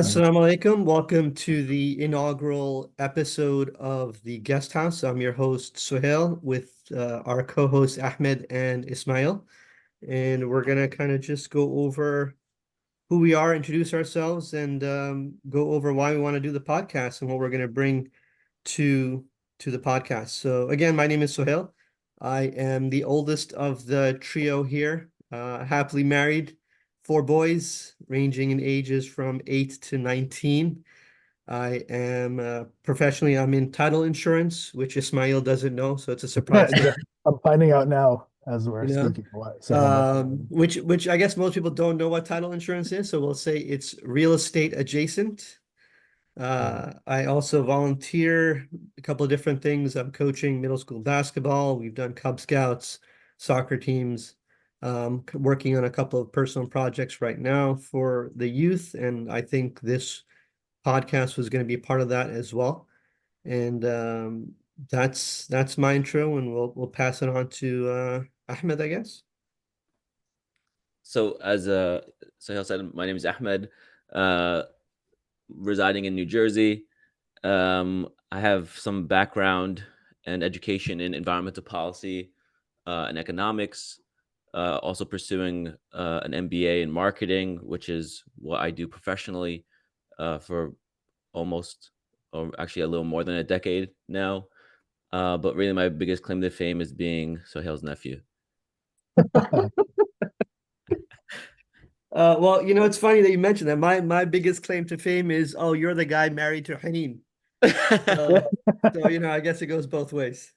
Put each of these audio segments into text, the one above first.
Assalamu Assalamu alaikum. Welcome to the inaugural episode of the Guest House. I'm your host, Sohail, with our co-hosts Ahmed and Ismaeel. And we're going to kind of just go over who we are, introduce ourselves, and go over why we want to do the podcast and what we're going to bring to to the podcast. So again, my name is Sohail. I am the oldest of the trio here, happily married, four boys ranging in ages from 8 to 19. I am professionally, I'm in title insurance, which Ismail doesn't know, so it's a surprise to Yeah, I'm finding out now as we're you know. speaking. Saying what that means. Which I guess most people don't know what title insurance is, so we'll say it's real estate adjacent. Mm. I also volunteer a couple of different things. I'm coaching middle school basketball. We've done Cub Scouts, soccer teams, working on a couple of personal projects right now for the youth. And I think this podcast was going to be part of that as well. And that's my intro, and we'll pass it on to Ahmed, I guess. So as Sohail said, my name is Ahmed, uh, residing in New Jersey. I have some background and education in environmental policy and economics. Also pursuing an MBA in marketing, which is what I do professionally for almost, or actually a little more than a decade now. But really, my biggest claim to fame is being Sohail's nephew. Well, it's funny that you mentioned that. My biggest claim to fame is, oh, you're the guy married to Haneen. So I guess it goes both ways.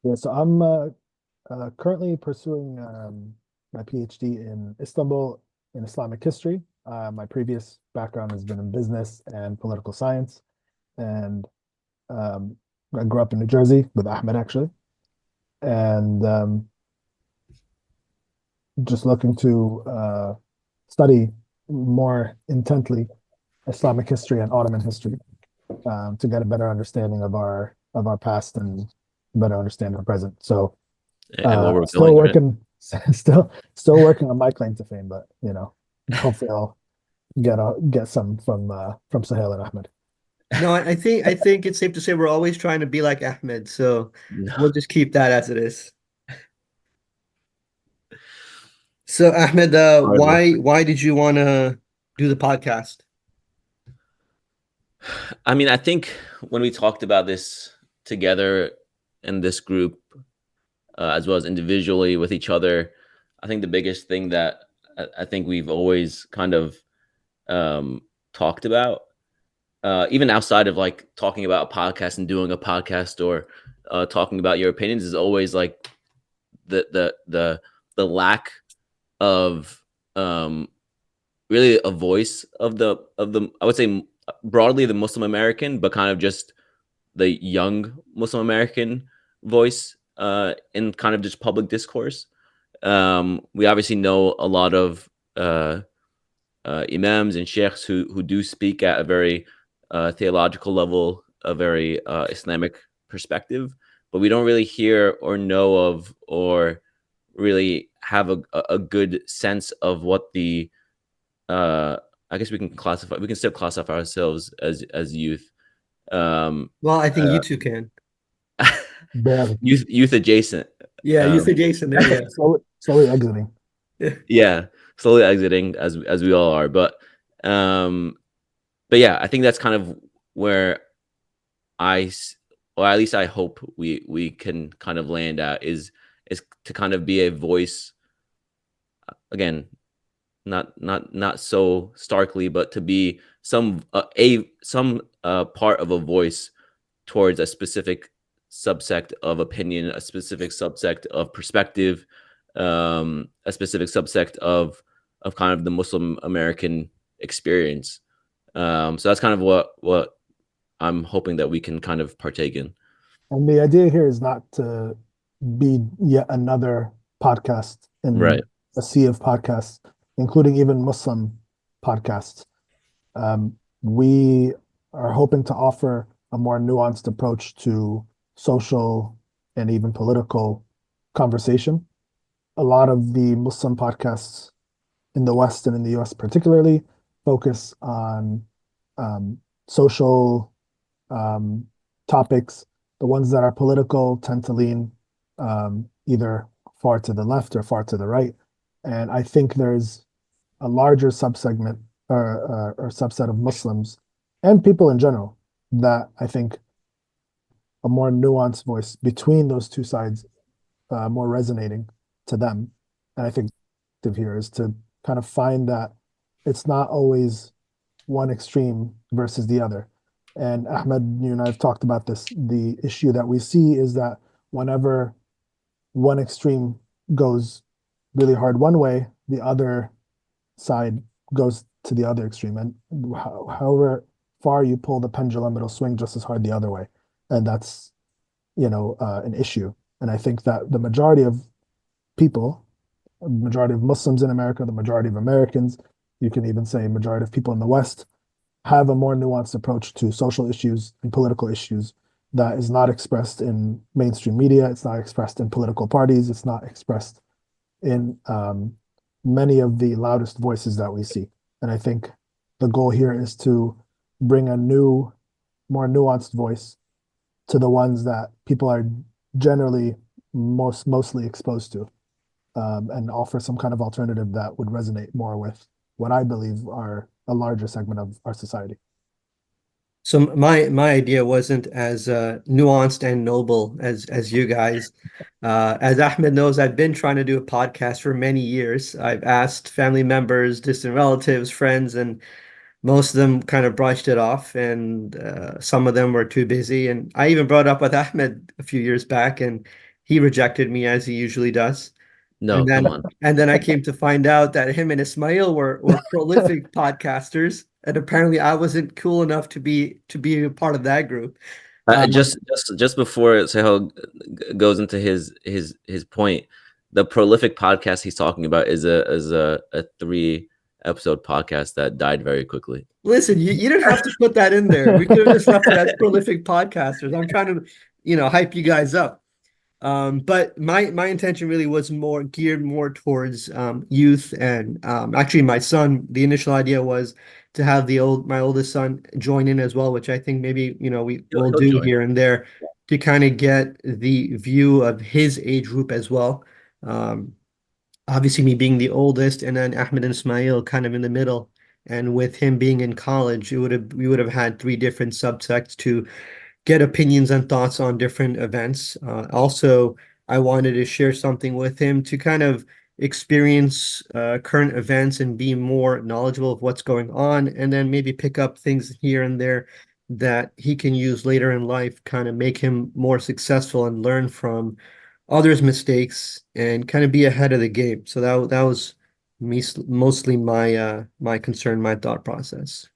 Yeah, so I'm currently pursuing my PhD in Istanbul in Islamic history. My previous background has been in business and political science, and um, I grew up in New Jersey with Ahmed actually, and just looking to study more intently Islamic history and Ottoman history to get a better understanding of our past and better understand our present. So And where we're still going, right? working, still working on my claim to fame, but hopefully I'll get some from Sohail and Ahmed. No, I think it's safe to say we're always trying to be like Ahmed, so No. we'll just keep that as it is. So Ahmed, Hardly. why did you want to do the podcast? I mean, I think when we talked about this together in this group, as well as individually with each other, I think the biggest thing that I think we've always kind of talked about, even outside of like talking about a podcast and doing a podcast or talking about your opinions, is always like the lack of really a voice of the I would say broadly the Muslim American, but kind of just the young Muslim American voice in kind of just public discourse. We obviously know a lot of imams and sheikhs who do speak at a very theological level, a very Islamic perspective, but we don't really hear or know of or really have a good sense of what the I guess we can still classify ourselves as youth. Well, I think you two can. Barely. Youth adjacent. Yeah, you Um, said Jason. There you Slowly exiting. go. yeah, slowly exiting as we all are. Um, but yeah, I think that's kind of where or at least I hope we can kind of land at is to kind of be a voice again, not so starkly, but to be some part of a voice towards a specific subsect of opinion, a specific subsect of perspective, a specific subsect of kind of the Muslim American experience. So that's kind of what I'm hoping that we can kind of partake in. And the idea here is not to be yet another podcast Right. in a sea of podcasts, including even Muslim podcasts. We are hoping to offer a more nuanced approach to social and even political conversation. A lot of the Muslim podcasts in the West and in the US particularly focus on social topics. The ones that are political tend to lean either far to the left or far to the right. And I think there's a larger subsegment or subset of Muslims and people in general that I think a more nuanced voice between those two sides more resonating to them. And I think here is to kind of find that it's not always one extreme versus the other. And Ahmed, you and I have talked about this. The issue that we see is that whenever one extreme goes really hard one way, the other side goes to the other extreme. And however far you pull the pendulum, it'll swing just as hard the other way. And that's, an issue. And I think that the majority of people, the majority of Muslims in America, the majority of Americans, you can even say majority of people in the West, have a more nuanced approach to social issues and political issues that is not expressed in mainstream media. It's not expressed in political parties. It's not expressed in many of the loudest voices that we see. And I think the goal here is to bring a new, more nuanced voice to the ones that people are generally mostly exposed to, and offer some kind of alternative that would resonate more with what I believe are a larger segment of our society. So my idea wasn't as nuanced and noble as you guys. As Ahmed knows, I've been trying to do a podcast for many years. I've asked family members, distant relatives, friends, and most of them kind of brushed it off, and some of them were too busy. And I even brought it up with Ahmed a few years back, and he rejected me as he usually does. No, And then come on. and then I came to find out that him and Ismaeel were prolific podcasters, and apparently I wasn't cool enough to be a part of that group. Just before Sohail goes into his point, the prolific podcast he's talking about is a 3 episode podcast that died very quickly. Listen, you didn't have to put that in there. We could have just left it as prolific podcasters. I'm trying to, hype you guys up. But my intention really was more geared more towards youth, and actually my son. The initial idea was to have my oldest son join in as well, which I think maybe we will He'll do join. here and there to kind of get the view of his age group as well. Um, Obviously me being the oldest, and then Ahmed and Ismaeel kind of in the middle. And with him being in college, we would have had 3 different subsects to get opinions and thoughts on different events. Also, I wanted to share something with him to kind of experience current events and be more knowledgeable of what's going on, and then maybe pick up things here and there that he can use later in life, kind of make him more successful and learn from others' mistakes and kind of be ahead of the game. So that was mostly my concern, my thought process.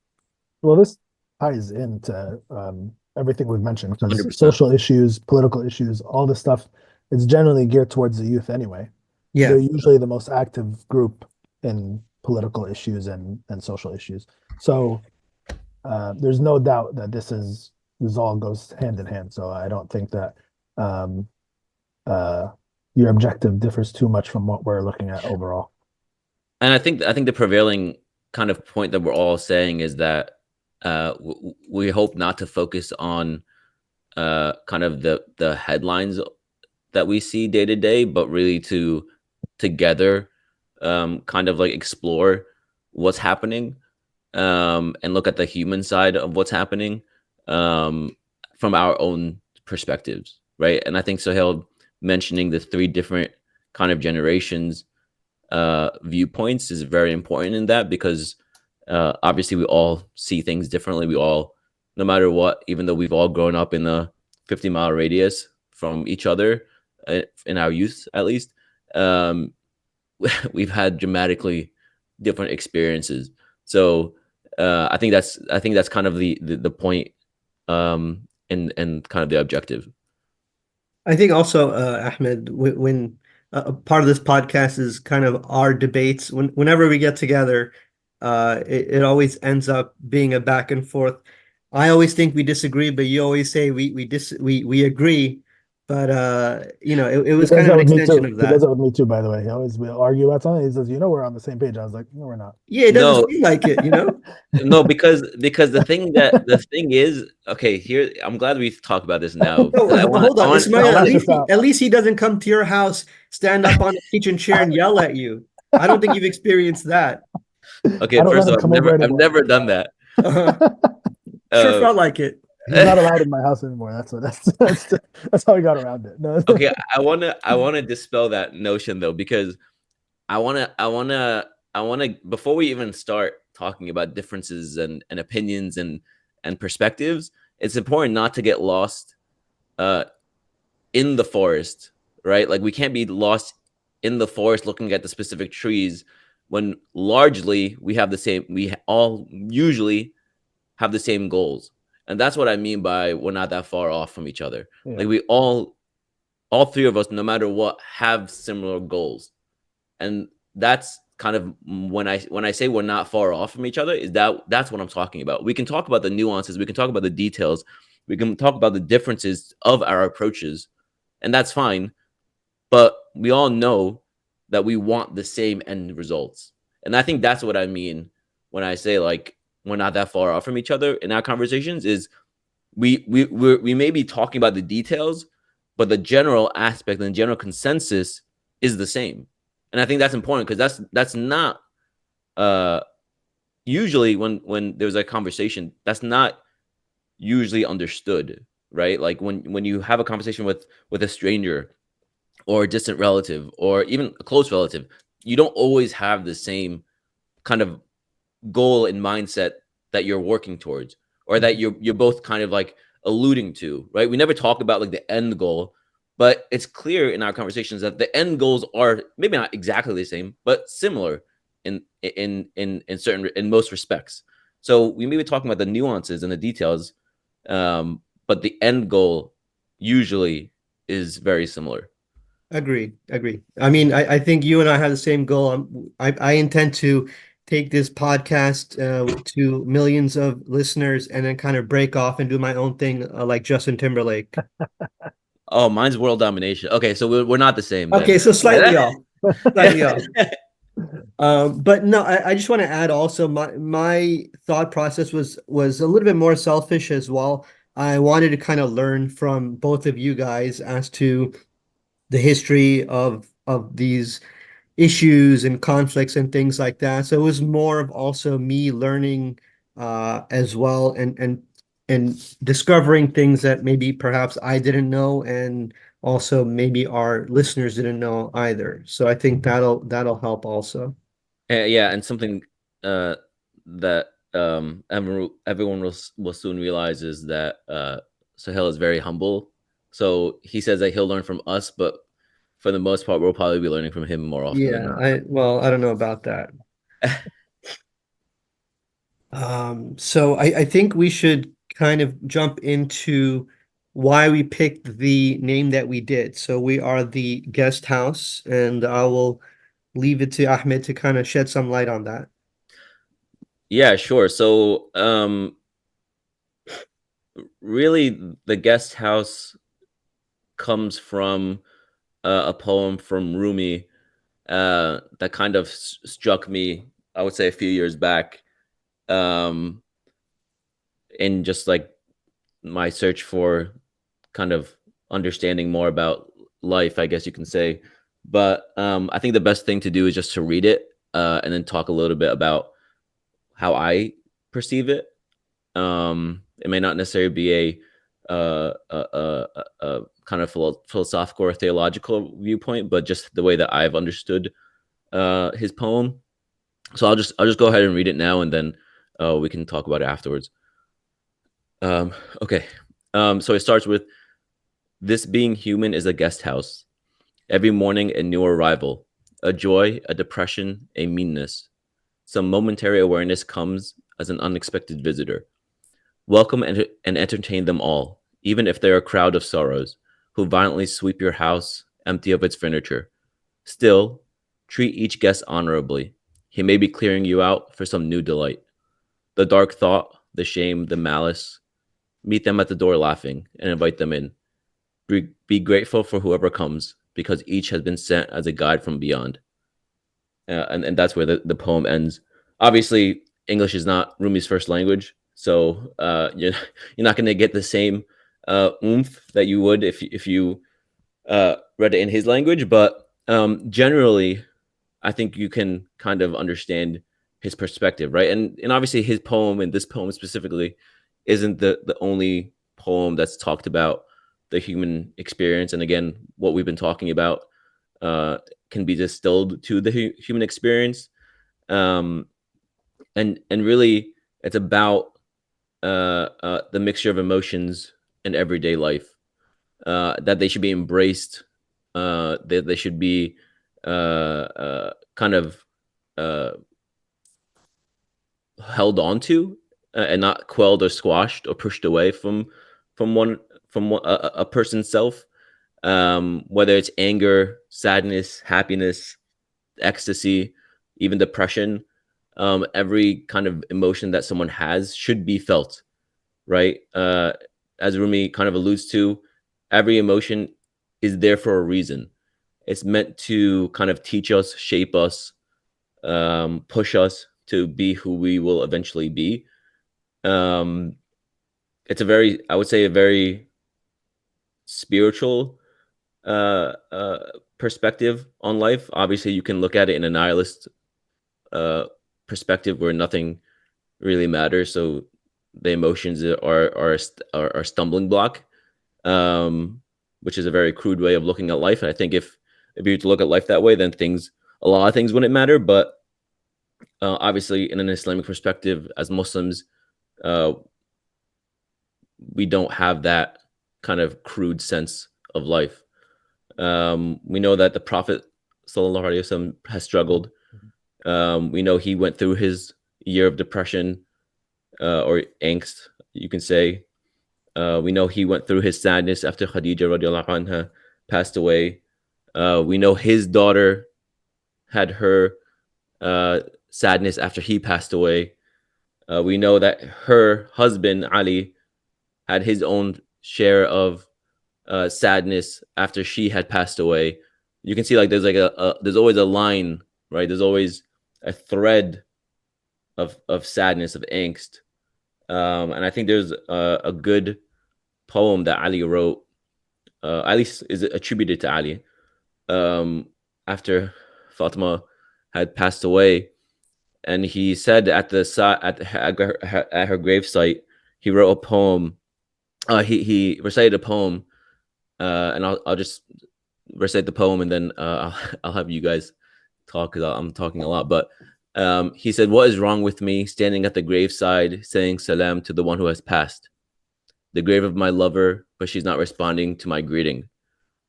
Well, this ties into everything we've mentioned because 100%. social issues, political issues, all this stuff is generally geared towards the youth anyway. Yeah. They're usually the most active group in political issues and social issues. So there's no doubt that this all goes hand in hand. So I don't think that your objective differs too much from what we're looking at overall. And I think the prevailing kind of point that we're all saying is that we hope not to focus on kind of the headlines that we see day to day, but really to together kind of like explore what's happening and look at the human side of what's happening from our own perspectives, right? And I think Sohail mentioning the 3 different kind of generations viewpoints is very important in that, because obviously we all see things differently. We all, no matter what, even though we've all grown up in a 50-mile radius from each other in our youth, at least, we've had dramatically different experiences. So I think that's kind of the point and kind of the objective. I think also, Ahmed, when part of this podcast is kind of our debates, whenever we get together, it always ends up being a back and forth. I always think we disagree, but you always say we agree. But it He was does kind of that an with me extension too. of He does that. that with me too, by the way. We'll argue about something. He says, we're on the same page. I was like, no, we're not. Yeah, it doesn't No, seem like it, you know? no, because the thing is, okay, here I'm glad we talk about this now No, because hold on. Let's Ismail, hash this out. at least he doesn't come to your house, stand up on a kitchen chair and yell at you. I don't think you've experienced that. okay. I don't let First of him all, come over I've anymore. never done that. Uh-huh. Sure Uh, felt like it. He's not allowed in my house anymore. That's how we got around it. No. okay, I wanna dispel that notion though because I wanna before we even start talking about differences and opinions and perspectives, it's important not to get lost uh in the forest, right? Like we can't be lost in the forest looking at the specific trees when largely we all usually have the same goals. And that's what I mean by we're not that far off from each other. Yeah. Like we all three of us, no matter what, have similar goals. And that's kind of when I say we're not far off from each other, that's what I'm talking about. We can talk about the nuances, we can talk about the details, we can talk about the differences of our approaches, and that's fine. But we all know that we want the same end results. And I think that's what I mean when I say like we're not that far off from each other in our conversations is we may be talking about the details, but the general aspect and the general consensus is the same. And I think that's important because that's not uh usually when there's a conversation, that's not usually understood, right? Like when you have a conversation with a stranger or a distant relative or even a close relative, you don't always have the same kind of goal and mindset that you're working towards or that you're both kind of like alluding to, right? We never talk about like the end goal, but it's clear in our conversations that the end goals are maybe not exactly the same but similar in most respects. So we may be talking about the nuances and the details, but the end goal usually is very similar. Agree. I mean, I think you and I have the same goal. I intend to take this podcast to millions of listeners and then kind of break off and do my own thing like Justin Timberlake. Oh, mine's world domination. Okay, so we're not the same then. Okay, so slightly off. Slightly off. But no, I just want to add also my thought process was a little bit more selfish as well. I wanted to kind of learn from both of you guys as to the history of these issues and conflicts and things like that. So it was more of also me learning as well and discovering things that maybe perhaps I didn't know and also maybe our listeners didn't know either. So I think that'll help also. Yeah, and something that everyone will soon realize is that Sohail is very humble. So he says that he'll learn from us, but for the most part, we'll probably be learning from him more often than Yeah, not. I don't know about that. So I think we should kind of jump into why we picked the name that we did. So we are the guest house, and I will leave it to Ahmed to kind of shed some light on that. Yeah, sure. So really, the guest house comes from a poem from Rumi that kind of struck me, I would say, a few years back, um, in just like my search for kind of understanding more about life, I guess you can say. But I think the best thing to do is just to read it and then talk a little bit about how I perceive it. It may not necessarily be a kind of philosophical or theological viewpoint, but just the way that I've understood his poem. So I'll just go ahead and read it now, and then we can talk about it afterwards. Okay. So it starts with, this being human is a guest house. Every morning a new arrival, a joy, a depression, a meanness. Some momentary awareness comes as an unexpected visitor. Welcome and entertain them all, even if they're a crowd of sorrows, who violently sweep your house empty of its furniture. Still, treat each guest honorably. He may be clearing you out for some new delight. The dark thought, the shame, the malice. Meet them at the door laughing and invite them in. be grateful for whoever comes, because each has been sent as a guide from beyond. And that's where the poem ends. Obviously, English is not Rumi's first language, so you're not going to get the same oomph that you would if you read it in his language. But generally, I think you can kind of understand his perspective, right? And obviously, his poem, and this poem specifically, isn't the only poem that's talked about the human experience. And again, what we've been talking about uh, can be distilled to the human experience. Um, and really, it's about the mixture of emotions in everyday life, that they should be embraced, that they should be kind of uh, held onto, and not quelled or squashed or pushed away from one a person's self, whether it's anger, sadness, happiness, ecstasy, even depression. Every kind of emotion that someone has should be felt, right? As Rumi kind of alludes to, every emotion is there for a reason. It's meant to kind of teach us, shape us, push us to be who we will eventually be. Um, it's a very, I would say, a very spiritual uh, uh, perspective on life. Obviously, you can look at it in a nihilist uh, perspective where nothing really matters. So the emotions are a stumbling block, um, which is a very crude way of looking at life. And I think if you were to look at life that way, then a lot of things wouldn't matter. But obviously, in an Islamic perspective, as Muslims, uh, we don't have that kind of crude sense of life. We know that the Prophet Sallallahu Alaihi Wasallam has struggled. We know he went through his year of depression, or angst, you can say. We know he went through his sadness after Khadija radiallahu anha passed away. We know his daughter had her sadness after he passed away. We know that her husband, Ali, had his own share of sadness after she had passed away. You can see like there's like there's always a line, right? There's always a thread of sadness, of angst. And I think there's a good poem that Ali wrote, at least is attributed to Ali, after Fatima had passed away. And he said at her gravesite, he wrote a poem. He recited a poem, and I'll just recite the poem, and then I'll have you guys talk, because I'm talking a lot. But he said, "What is wrong with me, standing at the graveside, saying salam to the one who has passed? The grave of my lover, but she's not responding to my greeting.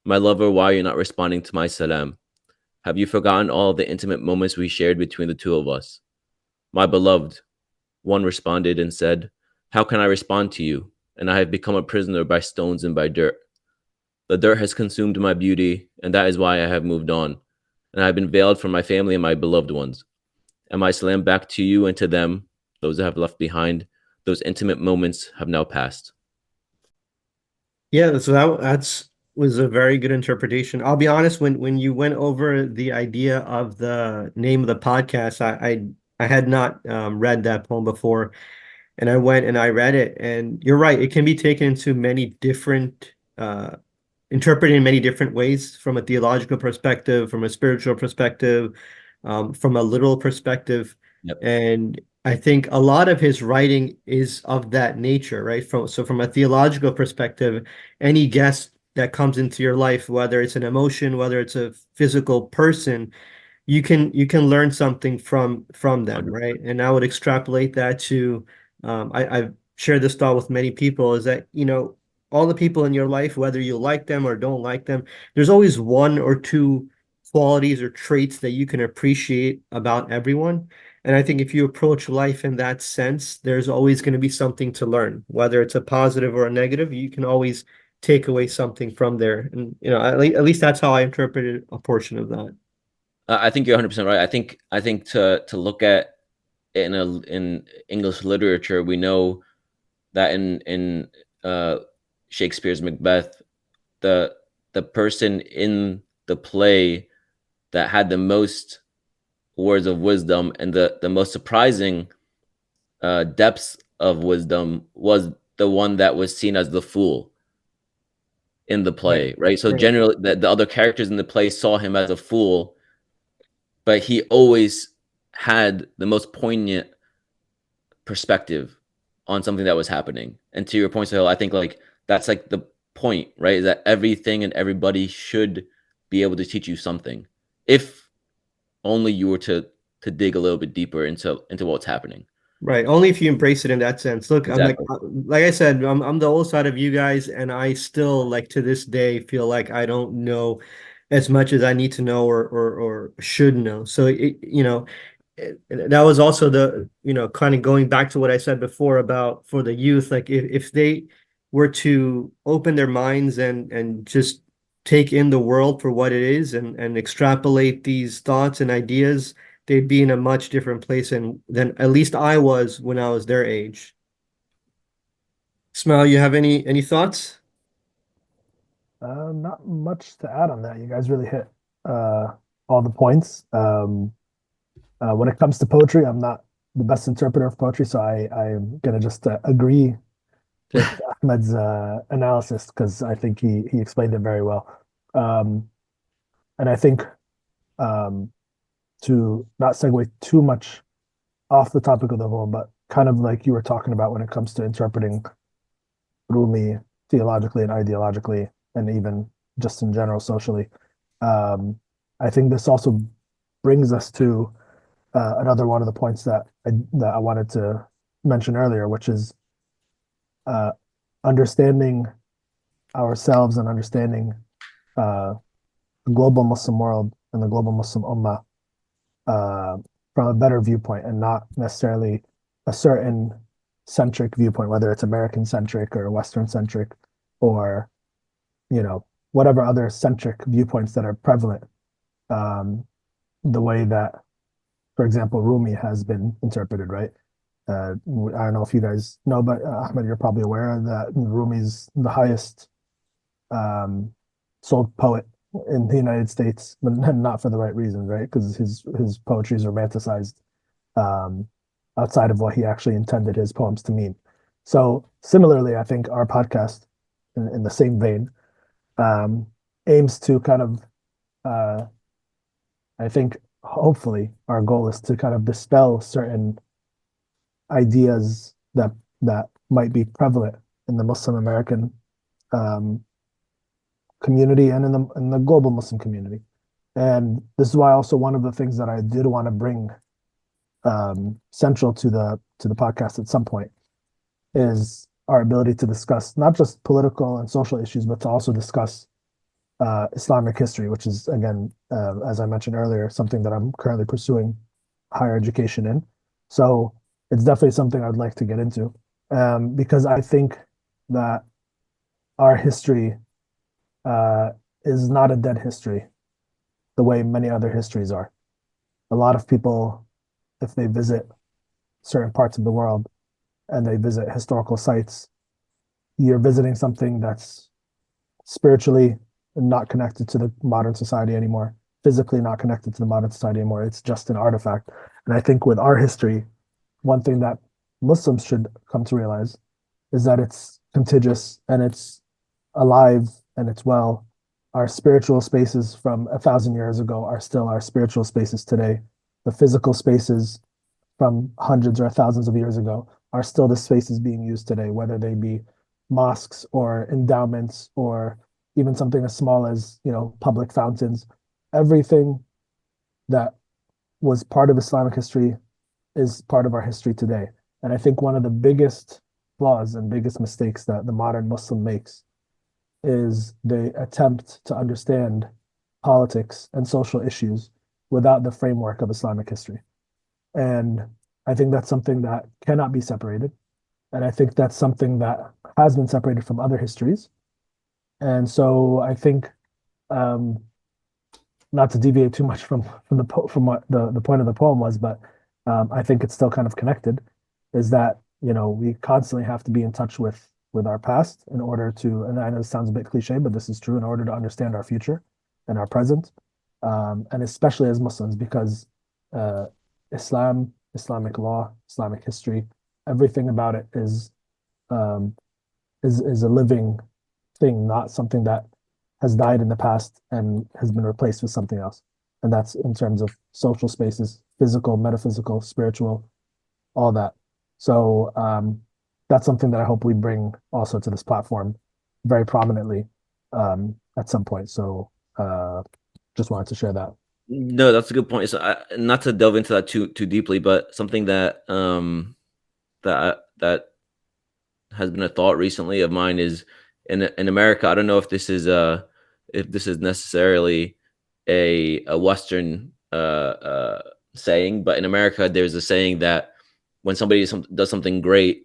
My lover, why are you not responding to my salam? Have you forgotten all the intimate moments we shared between the two of us? My beloved," one responded and said, "how can I respond to you? And I have become a prisoner by stones and by dirt. The dirt has consumed my beauty, and that is why I have moved on. And I have been veiled from my family and my beloved ones. And my salam back to you and to them, those I have left behind. Those intimate moments have now passed." Yeah, so that's was a very good interpretation. I'll be honest, when you went over the idea of the name of the podcast, I had not read that poem before, and I went and I read it, and you're right, it can be taken into many different interpreted in many different ways, from a theological perspective, from a spiritual perspective, from a literal perspective. Yep. And I think a lot of his writing is of that nature, right? From a theological perspective, any guest that comes into your life, whether it's an emotion, whether it's a physical person, you can learn something from them, 100%. right? And I would extrapolate that to I've shared this thought with many people, is that all the people in your life, whether you like them or don't like them, there's always one or two qualities or traits that you can appreciate about everyone. And I think if you approach life in that sense, there's always going to be something to learn, whether it's a positive or a negative. You can always take away something from there. And at least that's how I interpreted a portion of that. I think you're 100% right. I think to look at it in English literature, we know that in Shakespeare's Macbeth, the person in the play that had the most words of wisdom and the most surprising depths of wisdom was the one that was seen as the fool in the play, right? So Right. generally, the other characters in the play saw him as a fool, but he always had the most poignant perspective on something that was happening. And to your point, Sohail, I think like that's like the point, right? Is that everything and everybody should be able to teach you something, if only you were to dig a little bit deeper into what's happening. Right. Only if you embrace it in that sense. Look, I'm Exactly. like I said, I'm the old side of you guys, and I still like to this day feel like I don't know as much as I need to know or should know. So that was also the, kind of going back to what I said before about for the youth, like if they were to open their minds and just take in the world for what it is and extrapolate these thoughts and ideas, they'd be in a much different place than at least I was when I was their age. Ismail, you have any thoughts? Not much to add on that. You guys really hit all the points. When it comes to poetry, I'm not the best interpreter of poetry, so I'm gonna just agree with Ahmed's analysis because I think he explained it very well. Um, and I think um, to not segue too much off the topic of the poem, but kind of like you were talking about when it comes to interpreting Rumi theologically and ideologically, and even just in general socially. Um, I think this also brings us to another one of the points that I wanted to mention earlier, which is uh, understanding ourselves and understanding uh, the global Muslim world and the global Muslim Ummah uh, from a better viewpoint and not necessarily a certain centric viewpoint, whether it's American centric or Western centric or, whatever other centric viewpoints that are prevalent. The way that, for example, Rumi has been interpreted, right? I don't know if you guys know, but Ahmed, you're probably aware that Rumi's the highest sold poet in the United States, but not for the right reasons, right? Because his poetry is romanticized um, outside of what he actually intended his poems to mean. So similarly, I think our podcast, in the same vein, um, aims to kind of, I think, hopefully, our goal is to kind of dispel certain ideas that might be prevalent in the Muslim American um, community and in the global Muslim community. And this is why also one of the things that I did want to bring central to the podcast at some point is our ability to discuss not just political and social issues, but to also discuss Islamic history, which is, again, as I mentioned earlier, something that I'm currently pursuing higher education in. So it's definitely something I'd like to get into because I think that our history is not a dead history the way many other histories are. A lot of people, if they visit certain parts of the world and they visit historical sites, you're visiting something that's spiritually not connected to the modern society anymore, physically not connected to the modern society anymore. It's just an artifact. And I think with our history, one thing that Muslims should come to realize is that it's contagious and it's alive and it's well. Our spiritual spaces from 1,000 years ago are still our spiritual spaces today. The physical spaces from hundreds or thousands of years ago are still the spaces being used today, whether they be mosques or endowments or even something as small as, public fountains. Everything that was part of Islamic history is part of our history today. And I think one of the biggest flaws and biggest mistakes that the modern Muslim makes is they attempt to understand politics and social issues without the framework of Islamic history. And I think that's something that cannot be separated. And I think that's something that has been separated from other histories. And so I think, not to deviate too much from what the point of the poem was, but I think it's still kind of connected, is that, we constantly have to be in touch with with our past in order to, and I know this sounds a bit cliche, but this is true, in order to understand our future and our present, and especially as Muslims, because uh, Islam, Islamic law, Islamic history, everything about it um, is a living thing, not something that has died in the past and has been replaced with something else. And that's in terms of social spaces, physical, metaphysical, spiritual, all that. So that's something that I hope we bring also to this platform very prominently at some point. So just wanted to share that. No, that's a good point. So, not to delve into that too deeply, but something that that has been a thought recently of mine is in America. I don't know if this is necessarily a Western saying, but in America, there's a saying that when somebody does something great,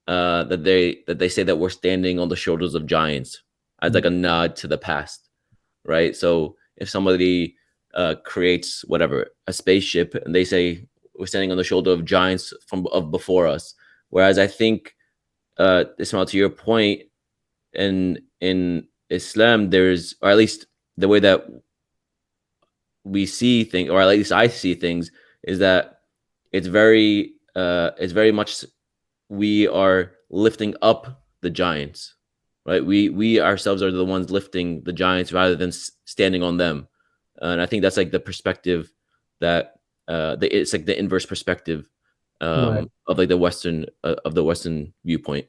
that they say that we're standing on the shoulders of giants as like a nod to the past, right? So if somebody creates whatever a spaceship and they say we're standing on the shoulder of giants from of before us, whereas I think Ismail, to your point, in Islam, there's, or at least the way that we see things, or at least I see things, is that it's very much we are lifting up the giants, right? We ourselves are the ones lifting the giants rather than standing on them, and I think that's like the perspective that it's like the inverse perspective Right. of like the Western viewpoint.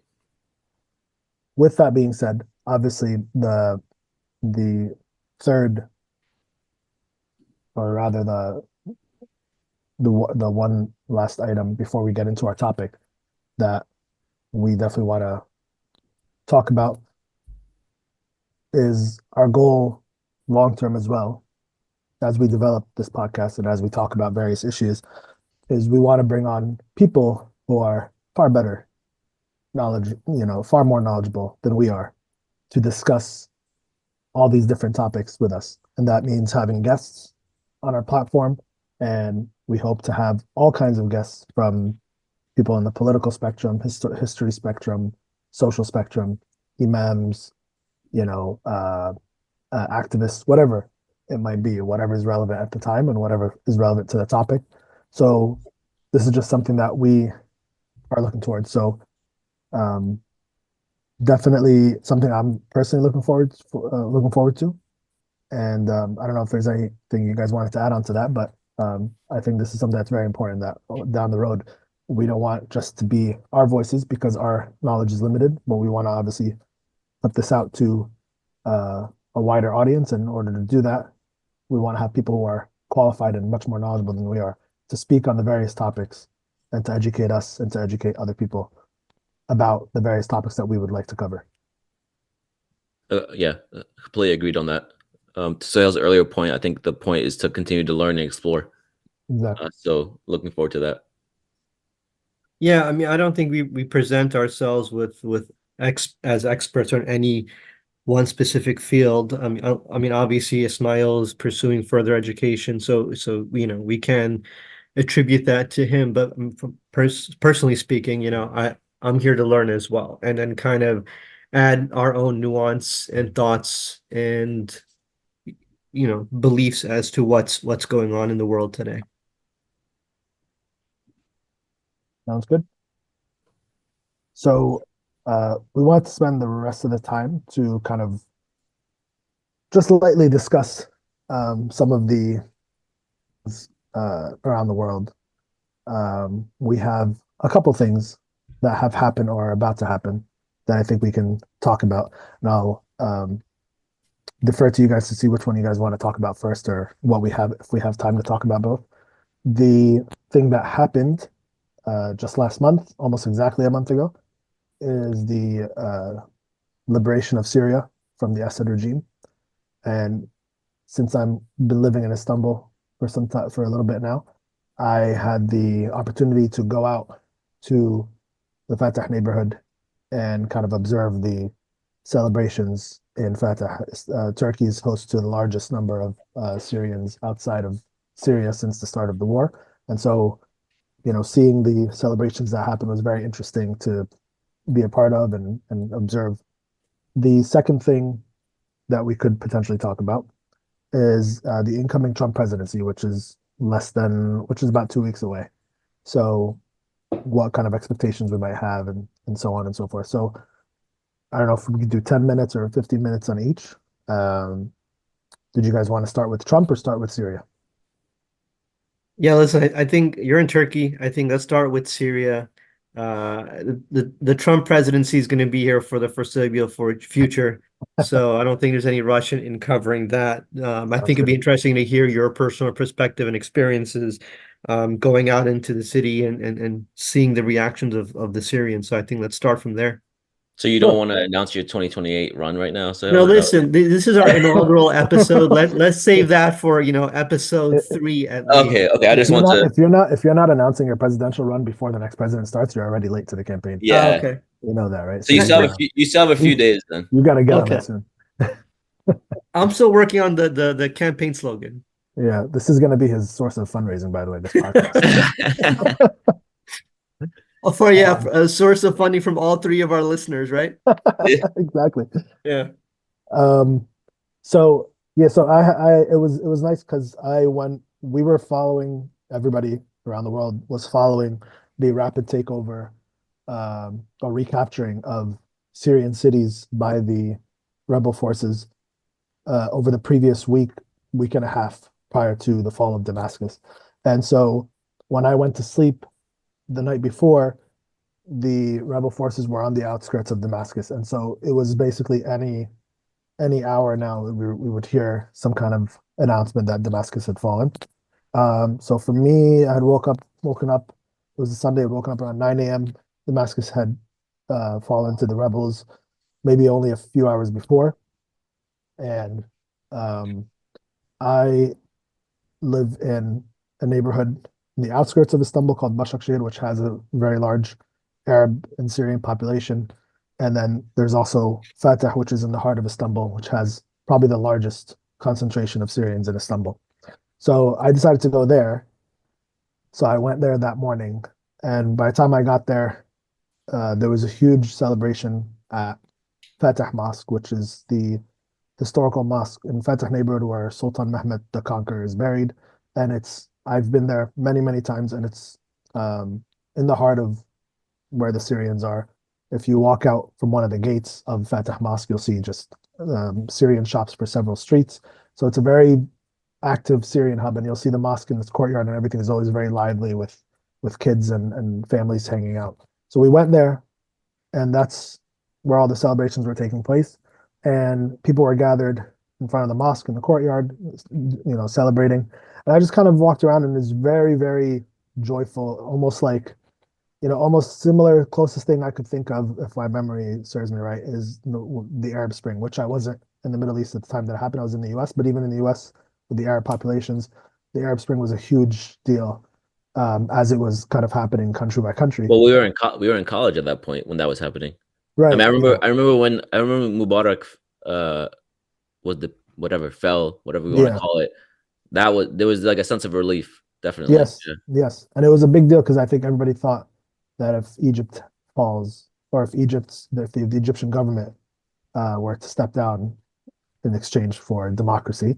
With that being said, obviously the third, or rather the one last item before we get into our topic that we definitely want to talk about is our goal long term as well, as we develop this podcast and as we talk about various issues, is we want to bring on people who are far better knowledge, far more knowledgeable than we are, to discuss all these different topics with us. And that means having guests on our platform. And we hope to have all kinds of guests, from people in the political spectrum, history spectrum, social spectrum, imams, activists, whatever it might be, whatever is relevant at the time and whatever is relevant to the topic. So this is just something that we are looking towards. So um, definitely something I'm personally looking forward to. And I don't know if there's anything you guys wanted to add on to that, but I think this is something that's very important, that down the road, we don't want just to be our voices because our knowledge is limited, but we want to obviously put this out to a wider audience. And in order to do that, we want to have people who are qualified and much more knowledgeable than we are to speak on the various topics and to educate us and to educate other people about the various topics that we would like to cover. Yeah, completely agreed on that. To Sohail's earlier point, I think the point is to continue to learn and explore. Exactly. So looking forward to that. Yeah, I mean, I don't think we present ourselves with as experts on any one specific field. I mean, obviously, Ismaeel is pursuing further education, so we can attribute that to him. But personally speaking, I'm here to learn as well, and then kind of add our own nuance and thoughts and beliefs as to what's going on in the world today. Sounds good. So we want to spend the rest of the time to kind of just lightly discuss some of the around the world. We have a couple things that have happened or are about to happen that I think we can talk about. And I'll defer to you guys to see which one you guys want to talk about first, or what we have, if we have time to talk about both. The thing that happened just last month, almost exactly a month ago, is the liberation of Syria from the Assad regime. And since I'm been living in Istanbul for some time, for a little bit now, I had the opportunity to go out to the Fatah neighborhood and kind of observe the celebrations in Fatah. Turkey is host to the largest number of Syrians outside of Syria since the start of the war. And so, seeing the celebrations that happened was very interesting to be a part of and observe. The second thing that we could potentially talk about is the incoming Trump presidency, which is about 2 weeks away. So what kind of expectations we might have and so on and so forth. So I don't know if we could do 10 minutes or 15 minutes on each. Um, did you guys want to start with Trump or start with Syria? Yeah, listen, I think you're in Turkey. I think let's start with Syria. The Trump presidency is going to be here for the foreseeable future. So I don't think there's any rush in covering that. I Sounds think it'd be good. interesting to hear your personal perspective and experiences going out into the city and seeing the reactions of the Syrians. So I think let's start from there. So you don't Sure. want to announce your 2028 run right now, No, so is that listen, this is our inaugural episode. Let's save that for, episode 3 at least. okay? Okay, I If just you're want not to. if you're not announcing your presidential run before the next president starts, you're already late to the campaign. Oh, Yeah. okay. You know that, right? So So you you still have a few you, days then. you got to get on Okay. that soon. I'm still working on the campaign slogan. Yeah, this is going to be his source of fundraising, by the way, this podcast. For Um, a source of funding from all 3 of our listeners, right? exactly. Yeah. Um, so yeah, so it was nice because we were following everybody around the world was following the rapid takeover or recapturing of Syrian cities by the rebel forces over the previous week and a half prior to the fall of Damascus. And so when I went to sleep the night before, the rebel forces were on the outskirts of Damascus. And so it was basically any hour now we would hear some kind of announcement that Damascus had fallen. So for me, I had woken up. It was a Sunday. I'd woken up around 9 a.m. Damascus had fallen to the rebels, maybe only a few hours before. And um, I live in a neighborhood in the outskirts of Istanbul called Başakşehir, which has a very large Arab and Syrian population. And then there's also Fatah, which is in the heart of Istanbul, which has probably the largest concentration of Syrians in Istanbul. So I decided to go there. So I went there that morning. And by the time I got there, there was a huge celebration at Fatah Mosque, which is the historical mosque in Fatah neighborhood where Sultan Mehmet the Conqueror is buried. And I've been there many, many times, and it's in the heart of where the Syrians are. If you walk out from one of the gates of Fatah Mosque, you'll see just Syrian shops for several streets. So it's a very active Syrian hub, and you'll see the mosque in this courtyard, and everything is always very lively with kids and families hanging out. So we went there, and that's where all the celebrations were taking place. And people were gathered in front of the mosque in the courtyard, celebrating. And I just kind of walked around and it's very, very joyful, almost similar. Closest thing I could think of, if my memory serves me right, is the Arab Spring, which I wasn't in the Middle East at the time that happened. I was in the U.S., but even in the U.S. with the Arab populations, the Arab Spring was a huge deal as it was kind of happening country by country. Well, we were in college at that point when that was happening. I Right. mean, Yeah. I remember Mubarak was the whatever fell, whatever we want to Yeah. call it. There was like a sense of relief, definitely. Yes. Yeah. Yes. And it was a big deal because I think everybody thought that if Egypt falls, or if the Egyptian government were to step down in exchange for democracy,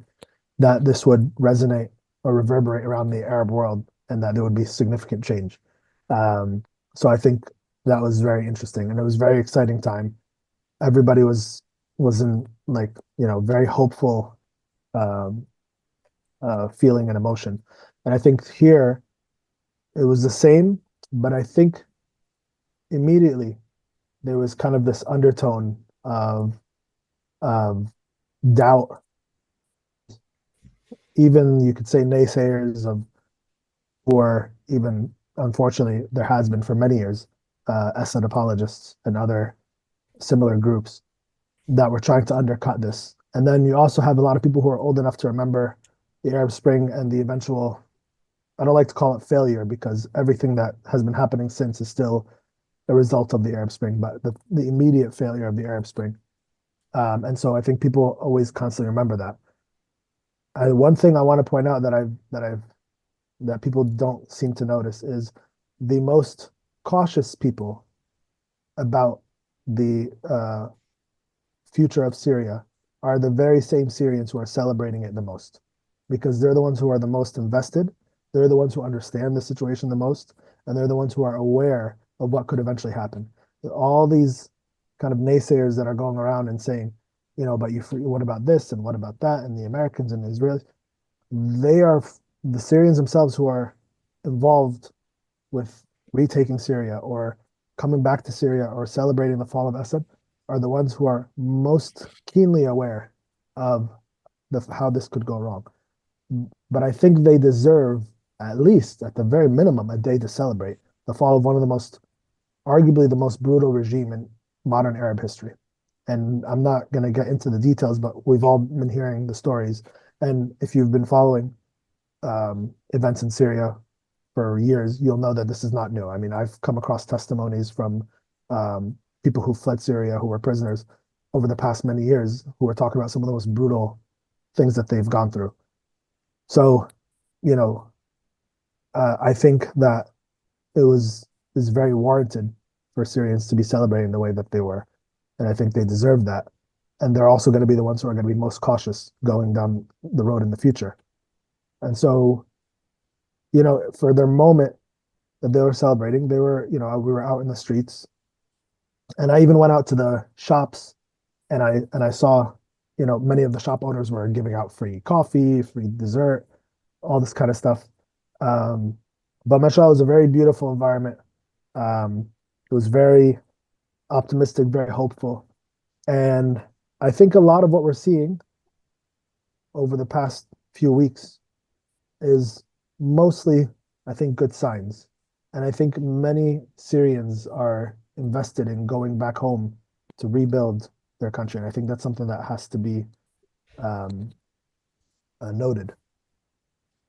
that this would resonate or reverberate around the Arab world and that there would be significant change. Um, so I think that was very interesting and it was a very exciting time. Everybody was in very hopeful um, feeling and emotion. And I think here it was the same, but I think immediately there was kind of this undertone of doubt. Even you could say naysayers or even unfortunately there has been for many years, Assad apologists and other similar groups that were trying to undercut this. And then you also have a lot of people who are old enough to remember the Arab Spring and the eventual, I don't like to call it failure because everything that has been happening since is still a result of the Arab Spring, but the immediate failure of the Arab Spring. And so I think people always constantly remember that. One thing I want to point out that people don't seem to notice is the most cautious people about the future of Syria are the very same Syrians who are celebrating it the most, because they're the ones who are the most invested. They're the ones who understand the situation the most, and they're the ones who are aware of what could eventually happen. All these kind of naysayers that are going around and saying, but what about this and what about that, and the Americans and the Israelis, they are the Syrians themselves who are involved with retaking Syria or coming back to Syria or celebrating the fall of Assad are the ones who are most keenly aware of how this could go wrong. But I think they deserve, at least at the very minimum, a day to celebrate the fall of one of the most, arguably the most brutal regime in modern Arab history. And I'm not going to get into the details, but we've all been hearing the stories. And if you've been following events in Syria for years, you'll know that this is not new. I mean, I've come across testimonies from people who fled Syria, who were prisoners over the past many years, who are talking about some of the most brutal things that they've gone through. So, I think that is very warranted for Syrians to be celebrating the way that they were, and I think they deserve that. And they're also going to be the ones who are going to be most cautious going down the road in the future. And so, for their moment that they were celebrating, we were out in the streets, and I even went out to the shops, and I saw, many of the shop owners were giving out free coffee, free dessert, all this kind of stuff. But mashallah, it was a very beautiful environment. It was very optimistic, very hopeful. And I think a lot of what we're seeing over the past few weeks is mostly, I think, good signs. And I think many Syrians are invested in going back home to rebuild their country. And I think that's something that has to be noted.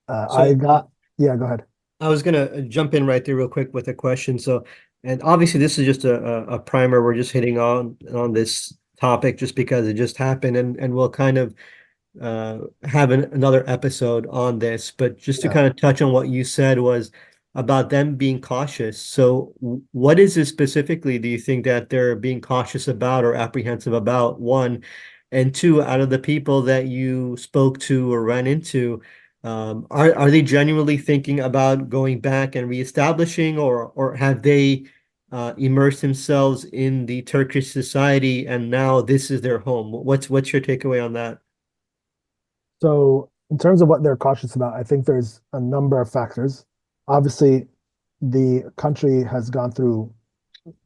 Yeah, go ahead. I was gonna jump in right there real quick with a question. So, and obviously this is just a primer. We're just hitting on this topic just because it just happened, and we'll kind of have another episode on this. But just to Yeah. kind of touch on what you said was about them being cautious. So, what is it specifically do you think that they're being cautious about or apprehensive about? One, and two, out of the people that you spoke to or ran into. Are they genuinely thinking about going back and reestablishing, or have they immersed themselves in the Turkish society and now this is their home? What's your takeaway on that? So in terms of what they're cautious about, I think there's a number of factors. Obviously, the country has gone through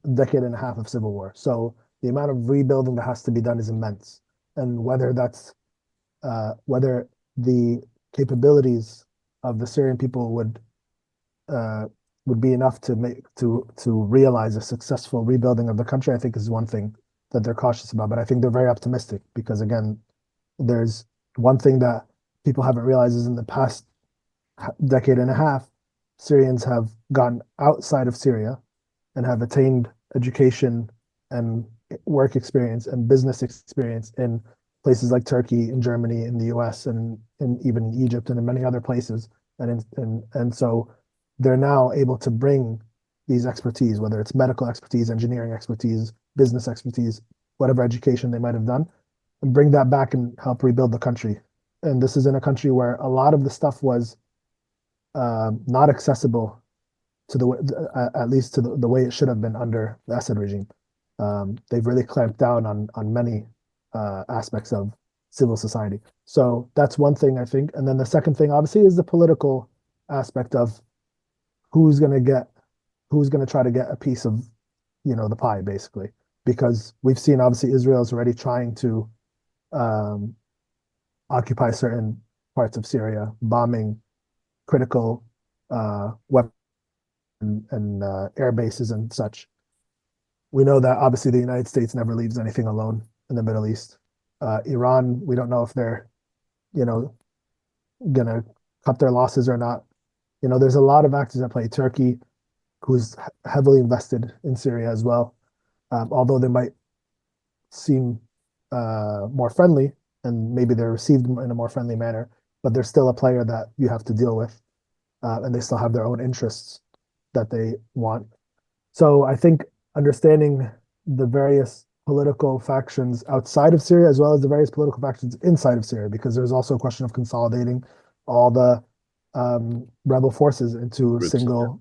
a decade and a half of civil war. So the amount of rebuilding that has to be done is immense. And whether the capabilities of the Syrian people would be enough to realize a successful rebuilding of the country, I think is one thing that they're cautious about. But I think they're very optimistic because again, there's one thing that people haven't realized is in the past decade and a half, Syrians have gone outside of Syria and have attained education and work experience and business experience in places like Turkey, in Germany, in the US, and even Egypt and in many other places. And so they're now able to bring these expertise, whether it's medical expertise, engineering expertise, business expertise, whatever education they might have done, and bring that back and help rebuild the country. And this is in a country where a lot of the stuff was not accessible to at least to the way it should have been under the Assad regime. They've really clamped down on many aspects of civil society. So that's one thing I think. And then the second thing, obviously, is the political aspect of who's going to try to get a piece of, the pie, basically. Because we've seen, obviously, Israel's already trying to occupy certain parts of Syria, bombing critical weapons and air bases and such. We know that obviously the United States never leaves anything alone in the Middle East. Iran, we don't know if they're, gonna cut their losses or not. There's a lot of actors at play. Turkey, who's heavily invested in Syria as well, although they might seem more friendly and maybe they're received in a more friendly manner, but they're still a player that you have to deal with, and they still have their own interests that they want. So I think understanding the various political factions outside of Syria, as well as the various political factions inside of Syria, because there's also a question of consolidating all the rebel forces into a Groups. single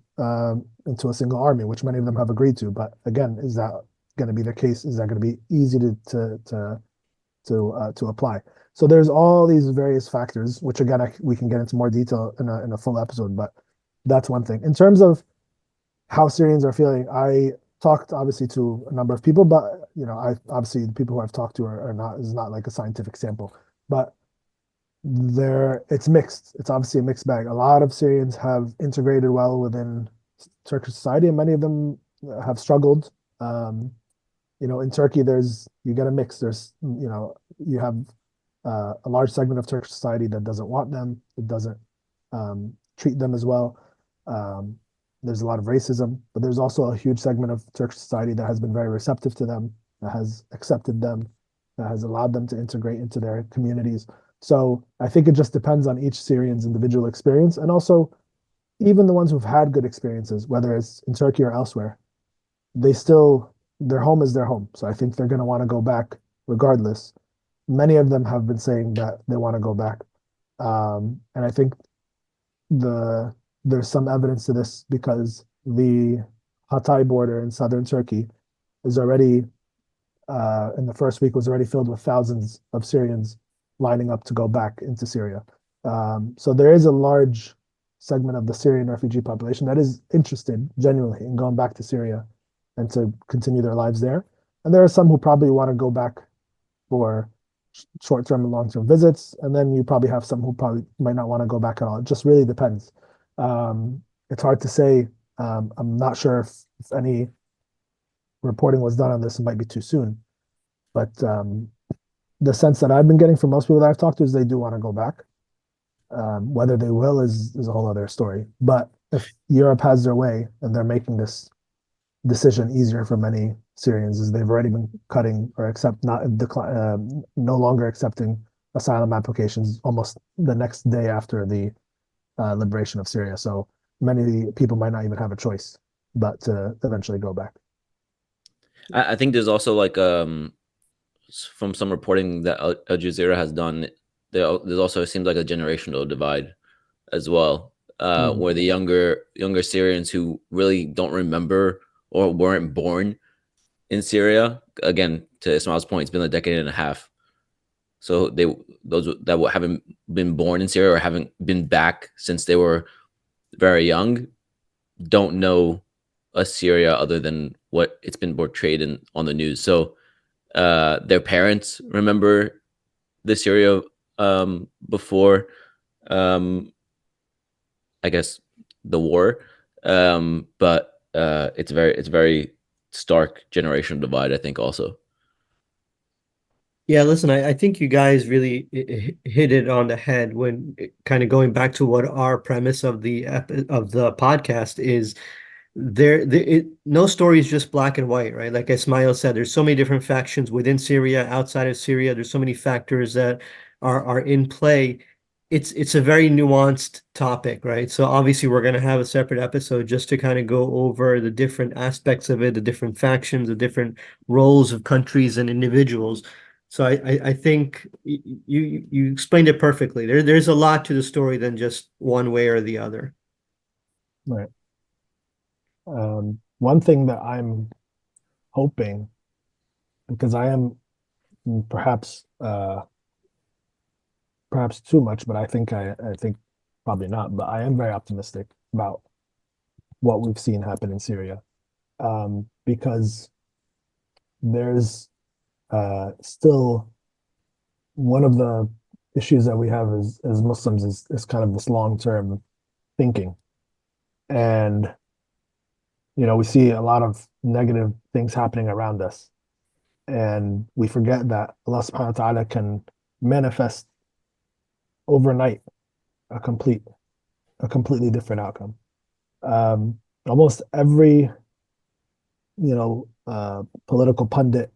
army, which many of them have agreed to. But again, is that going to be the case? Is that going to be easy to apply? So there's all these various factors, which again we can get into more detail in a full episode. But that's one thing. In terms of how Syrians are feeling, I talked obviously to a number of people, but I obviously the people who I've talked to are not is not like a scientific sample, but it's mixed. It's obviously a mixed bag. A lot of Syrians have integrated well within Turkish society, and many of them have struggled. In Turkey, you get a mix. You have a large segment of Turkish society that doesn't want them. It doesn't treat them as well. There's a lot of racism, but there's also a huge segment of Turkish society that has been very receptive to them, that has accepted them, that has allowed them to integrate into their communities. So I think it just depends on each Syrian's individual experience, and also even the ones who've had good experiences, whether it's in Turkey or elsewhere, their home is their home. So I think they're going to want to go back regardless. Many of them have been saying that they want to go back. And I think there's some evidence to this because the Hatay border in southern Turkey is already, in the first week, was already filled with thousands of Syrians lining up to go back into Syria. So there is a large segment of the Syrian refugee population that is interested genuinely in going back to Syria and to continue their lives there. And there are some who probably want to go back for short-term and long-term visits. And then you probably have some who probably might not want to go back at all. It just really depends. It's hard to say. I'm not sure if any reporting was done on this. It might be too soon. But the sense that I've been getting from most people that I've talked to is they do want to go back. Whether they will is a whole other story. But if Europe has their way and they're making this decision easier for many Syrians, is they've already been cutting or no longer accepting asylum applications almost the next day after the liberation of Syria. So many people might not even have a choice but to eventually go back. I think there's also like from some reporting that Al Jazeera has done, there's also, it seems like, a generational divide as well, where the younger Syrians who really don't remember or weren't born in Syria, again, to Ismail's point, it's been a decade and a half. So those that haven't been born in Syria or haven't been back since they were very young don't know a Syria other than what it's been portrayed on the news. So their parents remember the Syria before, I guess, the war, but it's very stark generational divide, I think, also. Yeah, listen, I think you guys really hit it on the head when kind of going back to what our premise of the podcast is. No story is just black and white, right? Like Ismaeel said, there's so many different factions within Syria, outside of Syria. There's so many factors that are in play. It's a very nuanced topic, right? So obviously we're going to have a separate episode just to kind of go over the different aspects of it, the different factions, the different roles of countries and individuals. So I think you explained it perfectly. There's a lot to the story than just one way or the other. Right. One thing that I'm hoping, because I am perhaps too much, but I think probably not, but I am very optimistic about what we've seen happen in Syria, because there's still one of the issues that we have as Muslims is kind of this long-term thinking. And we see a lot of negative things happening around us. And we forget that Allah subhanahu wa ta'ala can manifest overnight a completely different outcome. Almost every, political pundit,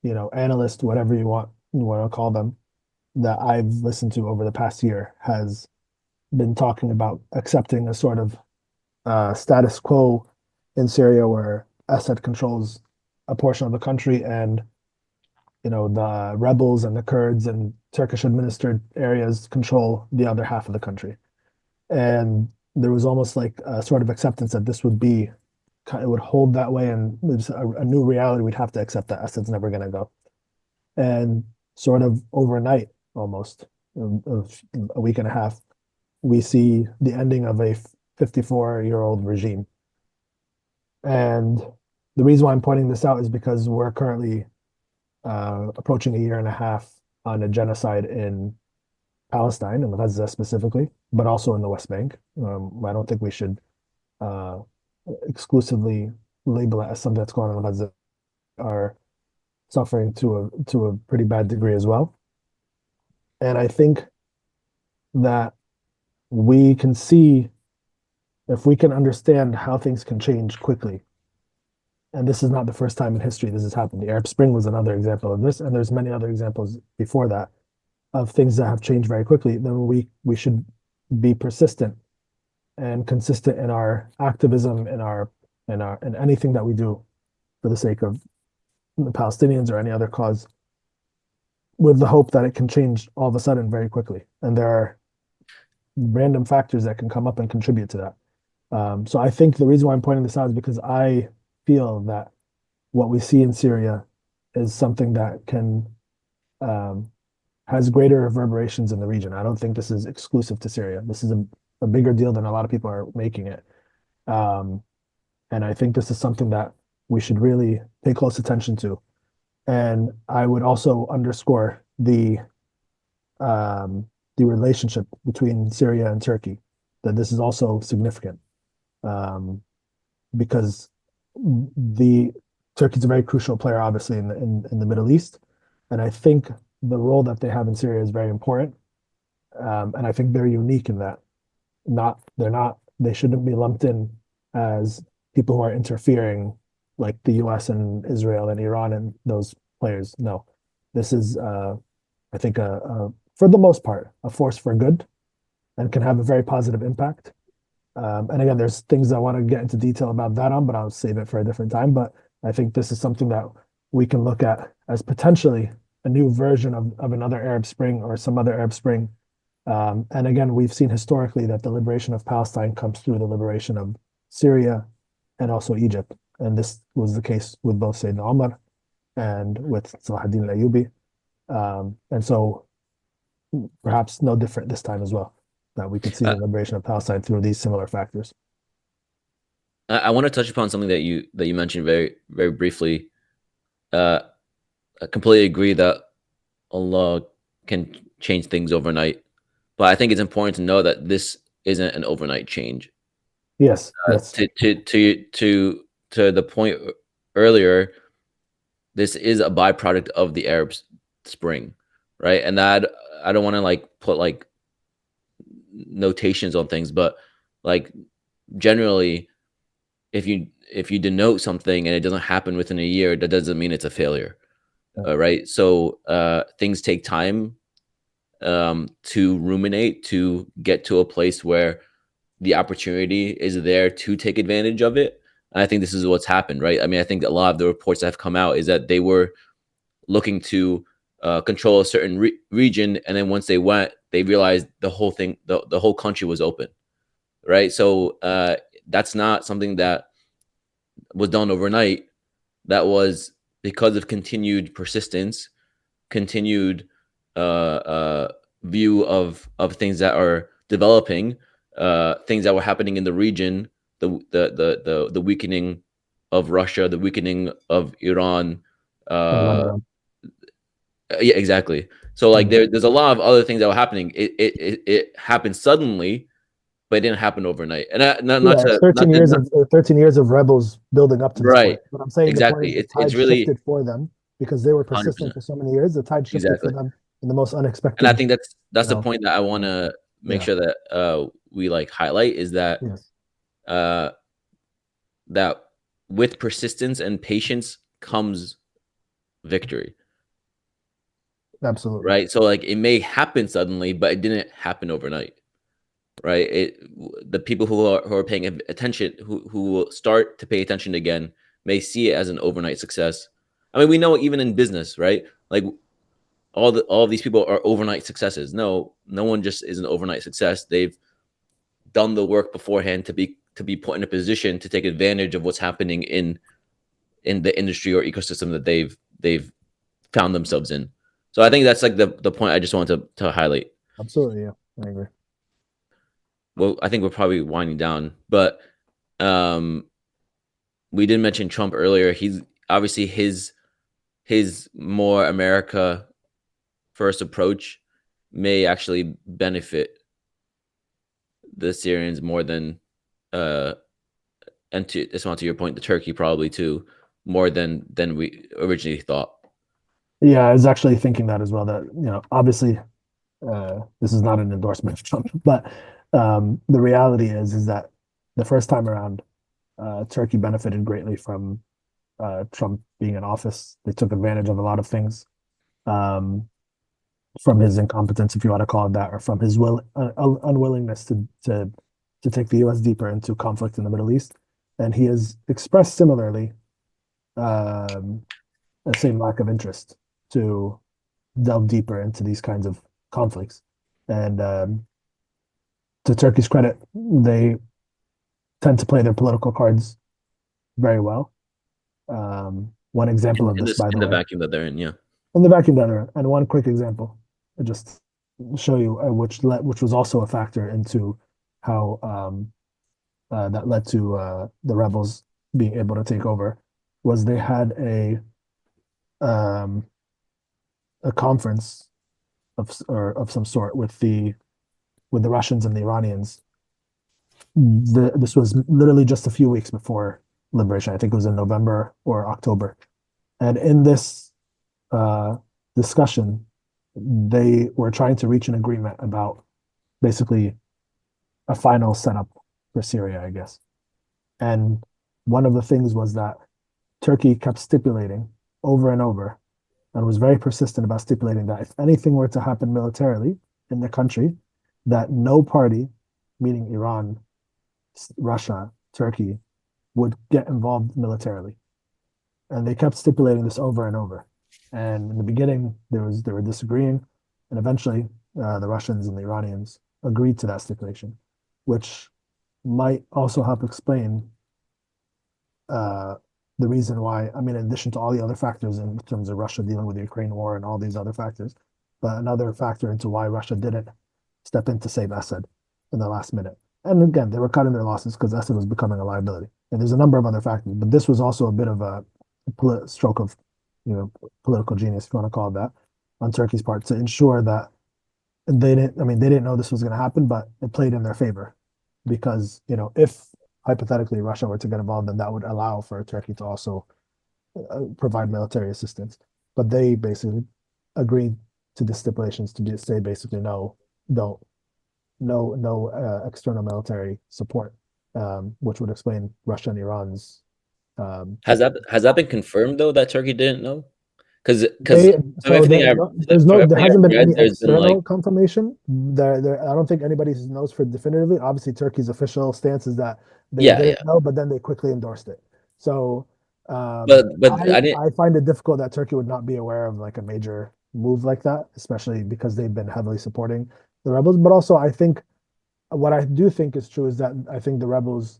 analyst, whatever you want to call them, that I've listened to over the past year has been talking about accepting a sort of status quo in Syria where Assad controls a portion of the country, and the rebels and the Kurds and Turkish administered areas control the other half of the country. And there was almost like a sort of acceptance that this would be, it would hold that way, and there's a new reality. We'd have to accept that Assad's never going to go. And sort of overnight, almost a week and a half, we see the ending of a 54-year-old regime. And the reason why I'm pointing this out is because we're currently approaching a year and a half on a genocide in Palestine, and Gaza specifically, but also in the West Bank. I don't think we should exclusively label it as something that's going on in Gaza, are suffering to a pretty bad degree as well. And I think that we can see, if we can understand how things can change quickly, and this is not the first time in history this has happened. The Arab Spring was another example of this, and there's many other examples before that of things that have changed very quickly. Then we should be persistent and consistent in our activism, in anything that we do for the sake of the Palestinians or any other cause, with the hope that it can change all of a sudden very quickly. And there are random factors that can come up and contribute to that. So I think the reason why I'm pointing this out is because I feel that what we see in Syria is something that can has greater reverberations in the region. I don't think this is exclusive to Syria. This is a bigger deal than a lot of people are making it. And I think this is something that we should really pay close attention to. And I would also underscore the relationship between Syria and Turkey, that this is also significant, because Turkey's a very crucial player, obviously, in the Middle East, and I think the role that they have in Syria is very important, and I think they're unique in that they shouldn't be lumped in as people who are interfering like the U.S. and Israel and Iran and those players. No, this is, I think, for the most part, a force for good, and can have a very positive impact. And again, there's things I want to get into detail about that but I'll save it for a different time. But I think this is something that we can look at as potentially a new version of another Arab Spring or some other Arab Spring. And again, we've seen historically that the liberation of Palestine comes through the liberation of Syria and also Egypt. And this was the case with both Sayyidina Omar and with Salah ad-Din al-Ayyubi. And so perhaps no different this time as well, that we could see the liberation of Palestine through these similar factors. I want to touch upon something that you mentioned very, very briefly. I completely agree that Allah can change things overnight, but I think it's important to know that this isn't an overnight change. Yes. To the point earlier, this is a byproduct of the Arab Spring, right? And that I don't want to put notations on things, but generally, if you denote something and it doesn't happen within a year, that doesn't mean it's a failure, right? So things take time to ruminate, to get to a place where the opportunity is there to take advantage of it. And I think this is what's happened, right? I mean, I think a lot of the reports that have come out is that they were looking to control a certain region, and then once they went, they realized the whole thing, the whole country was open, right? So that's not something that was done overnight. That was because of continued persistence, continued view of things that are developing, things that were happening in the region, the weakening of Russia, the weakening of Iran. Yeah, exactly. So there's a lot of other things that were happening. It happened suddenly, but it didn't happen overnight. And 13 years of rebels building up to this point. But I'm saying exactly. The tide shifted for them because they were persistent 100%. For so many years. The tide shifted for them in the most unexpected. And I think that's the point that I want to make sure that we highlight is that that with persistence and patience comes victory. Absolutely. Right. So it may happen suddenly, but it didn't happen overnight. Right. The people who are paying attention, who will start to pay attention again, may see it as an overnight success. I mean, we know even in business, right? Like all of these people are overnight successes. No one just is an overnight success. They've done the work beforehand to be put in a position to take advantage of what's happening in the industry or ecosystem that they've found themselves in. So I think that's like the point I just wanted to highlight. Absolutely, yeah, I agree. Well, I think we're probably winding down, but we did mention Trump earlier. He's obviously his more America first approach may actually benefit the Syrians more than and to this one, to your point, the Turkey probably too, more than we originally thought. Yeah, I was actually thinking that as well, that, obviously, this is not an endorsement of Trump, but the reality is that the first time around, Turkey benefited greatly from Trump being in office. They took advantage of a lot of things, from his incompetence, if you want to call it that, or from his unwillingness to take the U.S. deeper into conflict in the Middle East. And he has expressed similarly the same lack of interest to delve deeper into these kinds of conflicts. And to Turkey's credit, they tend to play their political cards very well. One example of this, by the in the way, vacuum that they're in, yeah. in the vacuum that they're in, and one quick example, just show you which was also a factor into how that led to the rebels being able to take over, was they had a conference of some sort with the Russians and the Iranians. This was literally just a few weeks before liberation. I think it was in November or October. And in this discussion, they were trying to reach an agreement about basically a final setup for Syria, I guess. And one of the things was that Turkey kept stipulating over and over, and was very persistent about stipulating, that if anything were to happen militarily in the country, that no party, meaning Iran, Russia, Turkey, would get involved militarily. And they kept stipulating this over and over. And in the beginning, they were disagreeing, and eventually the Russians and the Iranians agreed to that stipulation, which might also help explain the reason why. I mean, in addition to all the other factors in terms of Russia dealing with the Ukraine war and all these other factors, but another factor into why Russia didn't step in to save Assad in the last minute. And again, they were cutting their losses because Assad was becoming a liability. And there's a number of other factors, but this was also a bit of a stroke of, political genius, if you want to call it that, on Turkey's part, to ensure that they didn't know this was going to happen, but it played in their favor, because, if hypothetically Russia were to get involved, then that would allow for Turkey to also provide military assistance. But they basically agreed to the stipulations to say basically no external military support, which would explain Russia and Iran's. Has that been confirmed though, that Turkey didn't know? Because there hasn't been any external like, confirmation. I don't think anybody knows for definitively. Obviously, Turkey's official stance is that they didn't know, but then they quickly endorsed it. So, but I find it difficult that Turkey would not be aware of like a major move like that, especially because they've been heavily supporting the rebels. But also, I think what I do think is true is that I think the rebels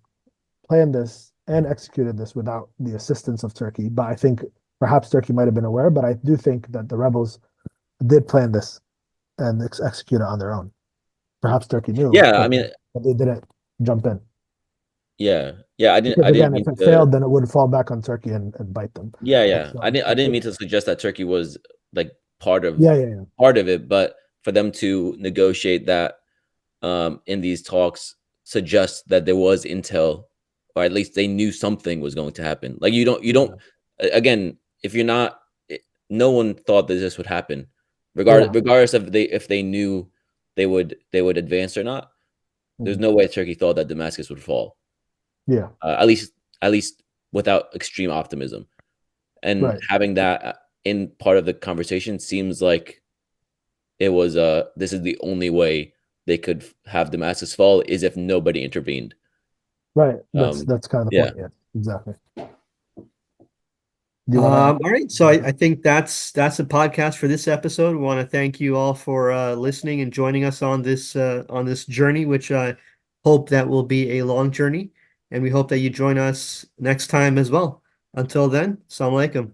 planned this and executed this without the assistance of Turkey. But I think perhaps Turkey might have been aware, but I do think that the rebels did plan this and execute it on their own. Perhaps Turkey knew. Yeah, but they didn't jump in. Yeah. I didn't. Because again, if it failed, then it would fall back on Turkey and bite them. Yeah. I didn't mean to suggest that Turkey was like part of it, but for them to negotiate that in these talks suggests that there was intel, or at least they knew something was going to happen. Like you don't again, if you're not, no one thought that this would happen, regardless of if they knew they would advance or not. There's no way Turkey thought that Damascus would fall. Yeah. At least without extreme optimism, and having that in part of the conversation seems like it was this is the only way they could have Damascus fall, is if nobody intervened. Right. That's kind of the point. Yeah, exactly. Do you want to? All right, so I think that's a podcast for this episode. We want to thank you all for listening and joining us on this journey, which I hope that will be a long journey, and we hope that you join us next time as well. Until then, Assalamu alaikum.